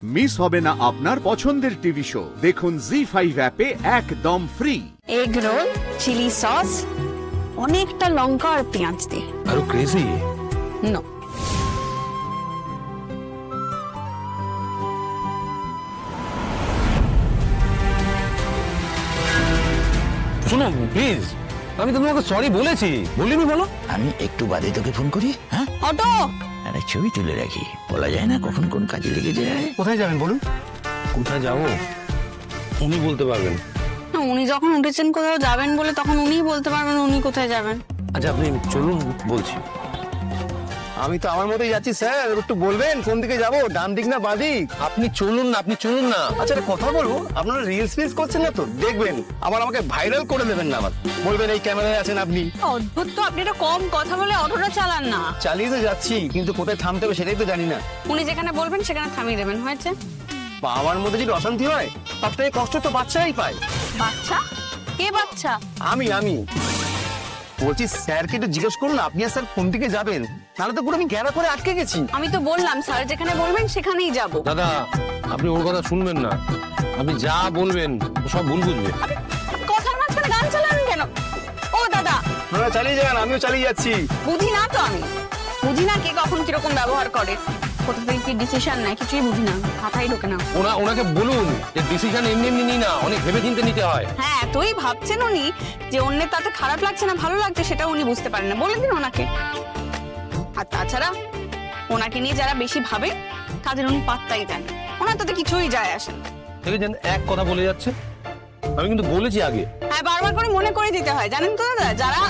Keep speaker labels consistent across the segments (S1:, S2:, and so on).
S1: Miss হবে না আপনার পছন্দের টিভি শো। দেখুন জি5 অ্যাপে একদম free.
S2: Egg roll, chilli sauce, অনেকটা লঙ্কা আর পেঁয়াজ দিয়ে।
S3: আরো ক্রেজি
S2: নো,
S3: শোনো প্লিজ, আমি তো তোমাকে সরি বলেছি, বলিনি বলো?
S4: আমি একটু বাদে তোকে ফোন করি। হ্যাঁ,
S2: অটো
S4: একটা ছবি তুলে রাখি, বলা যায় না কখন কোন কাজে লেগে যায়।
S3: কোথায় যাবেন বলুন? কোথায় যাবো উনি বলতে পারবেন।
S2: উনি যখন উঠেছেন কোথাও যাবেন বলে, তখন উনিই বলতে পারবেন উনি কোথায় যাবেন।
S3: আচ্ছা আপনি চলুন, বলছি।
S5: আমি তো আমার মতোই যাচ্ছি স্যার, একটু বলবেন কোন দিকে যাবো, ডান দিক না বাঁ দিক?
S3: আপনি চলুন না, আপনি চলুন না।
S5: আচ্ছা একটা কথা বলবো, আপনারা রিলস ফিলস করছেন না তো? দেখবেন আবার আমাকে ভাইরাল করে দেবেন না, আবার বলবেন এই ক্যামেরায় আছেন আপনি।
S2: অদ্ভুত তো, আপনি একটা কম কথা বলে অটোটা চালান না।
S5: চালিয়ে তো যাচ্ছি, কিন্তু কোথায় থামতে হবে সেটাই তো জানি না।
S2: উনি যেখানে বলবেন সেখানে থামিয়ে দেবেন, হয়েছে?
S5: আমার মধ্যে যদি অশান্তি হয়, তার থেকে কষ্ট তো বাচ্চারাই পায়।
S2: বাচ্চা? কে বাচ্চা?
S5: আমি বলছি স্যারকে একটু জিজ্ঞেস করুন, আপনি আর স্যার কোন দিকে যাবেন, নাহলে তো পুরো আমি ঘেরা করে আটকে গেছি।
S2: আমি তো বললাম স্যার যেখানে বলবেন সেখানেই যাব।
S3: দাদা আপনি ওর কথা শুনবেন না, আপনি যা বলবেন ও সব ভুল বুঝবে।
S2: কথার মাঝখানে গান চালান কেন? ও দাদা,
S5: আপনারা চালিয়ে যান, আমিও চালিয়ে যাচ্ছি।
S2: বুঝি না তো, আমি বুঝি না কে কখন কিরকম ব্যবহার করে, কোথা থেকে কি ডিসিশন নেয়, কিছুই বুঝি না, মাথায় ঢোকে না।
S3: ওনাকে বলুন যে ডিসিশন এমনি এমনি নিই না, অনেক ভেবে চিন্তে নিতে হয়।
S2: হ্যাঁ, এতই ভাবছেন উনি যে অন্যের তাতে খারাপ লাগছে না ভালো লাগছে সেটা উনি বুঝতে পারেন না, বলে দিন ওনাকে। আর তাছাড়া ওনাকে নিয়ে যারা বেশি ভাবে তাদের উনি পাত্তাই দেন, ওনার তাতে কিছুই যায় আসে না।
S3: দেখেছেন এক কথা বলে যাচ্ছে, আমি কিন্তু বলেছি আগে।
S2: হ্যাঁ, বারবার করে মনে করে দিতে হয়, জানেন তো দাদা, যারা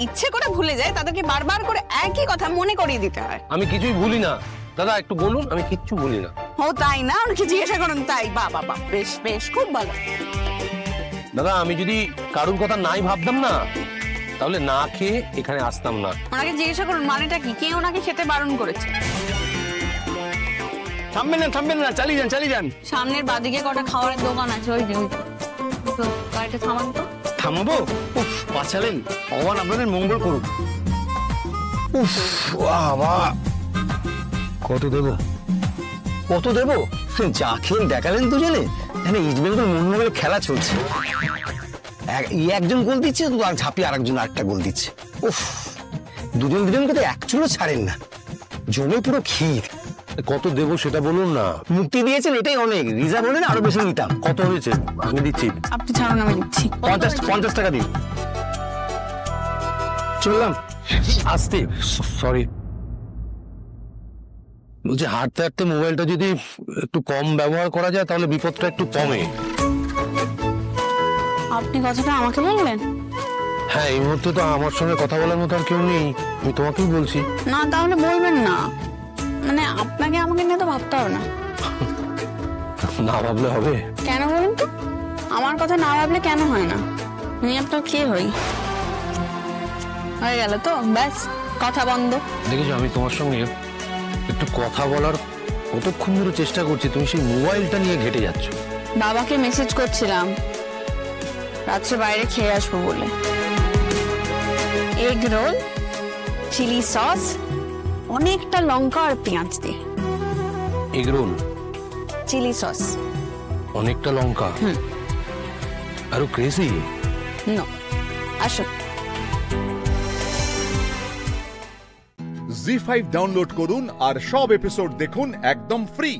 S2: ইচ্ছে করে ভুলে যায় তাদেরকে বারবার করে একই কথা মনে করিয়ে দিতে হয়।
S3: আমি কিছুই ভুলি না দাদা, একটু বলুন। আমি কিচ্ছু বলি না।
S2: ও তাই না? ওনাকে জিজ্ঞাসা করুন। তাই? বাবা বাবা, বেশ বেশ, খুব ভালো।
S3: দাদা আমি যদি কারুর কথা নাই ভাবতাম না, তাহলে না খেয়ে এখানে আসতাম না।
S2: ওনাকে জিজ্ঞাসা করুন মানেটা কি, কে ওনাকে খেতে বারণ করেছে।
S5: থামবেন না, চালিয়ে যান।
S2: সামনের বাদিকে কটা খাবারের দোকান আছে, ওই যে তো গাড়িটা থামান তো।
S5: থামাবো? উফ, বাঁচালেন, ভগবান আপনাদের মঙ্গল করুক। উফ বাবা,
S3: কত দেবো?
S5: যা খেয়ে দেখালেন দুজনে, এখানে ইস্ট বেঙ্গল মোহনবাগানের খেলা চলছে। একজন গোল দিচ্ছে তো আর ঝাঁপিয়ে আরেকজন আরেকটা গোল দিচ্ছে। উফ, দুজনকে তো এক চুলো ছাড়েন না, জমে পুরো ক্ষীর।
S3: কত দেবো সেটা বলুন না।
S5: মুক্তি দিয়েছেন এটাই অনেক, রিজার্ভ হলে না আরো বেশি নিতাম।
S3: কত হয়েছে? আমি দিচ্ছি।
S2: আপনি ছাড়ুন, আমি দিচ্ছি।
S5: 50 টাকা দিন। চললাম।
S3: আসতে সরি, বলছি হাঁটতে হাঁটতে মোবাইলটা যদি একটু কম ব্যবহার করা যায় তাহলে বিপদটা একটু কমে।
S2: আপনি কথাটা আমাকে বললেন?
S3: হ্যাঁ, এই মুহূর্তে তো আমার সঙ্গে কথা বলার মতো আর কেউ নেই, আমি তোমাকেই বলছি।
S2: না তাহলে বলবেন না, মানে আপনাকে আমাকে নিয়ে তো ভাবতে হবে না।
S3: না ভাবলে হবে?
S2: কেন বলুন তো? আমার কথা না ভাবলে কেন হয় না? আমি আপনার কে হই? হয়ে গেল তো, ব্যাস, কথা বন্ধ।
S3: দেখেছো, আমি তোমার সঙ্গে একটু কথা বলার কতক্ষণ ধরে চেষ্টা করছি, তুমি সেই মোবাইলটা নিয়ে ঘেটে যাচ্ছ।
S2: বাবাকে মেসেজ করছিলাম রাত্রে বাইরে খেয়ে আসবো বলে। এগ রোল, চিলি সস, অনেকটা লঙ্কা আর পেঁয়াজ দিয়ে।
S3: এগ রোল,
S2: চিলি সস,
S3: অনেকটা লঙ্কা, আরো ক্রেজি।
S2: নো, আসুন।
S1: জি5 ডাউনলোড করুন আর সব এপিসোড দেখুন একদম ফ্রি।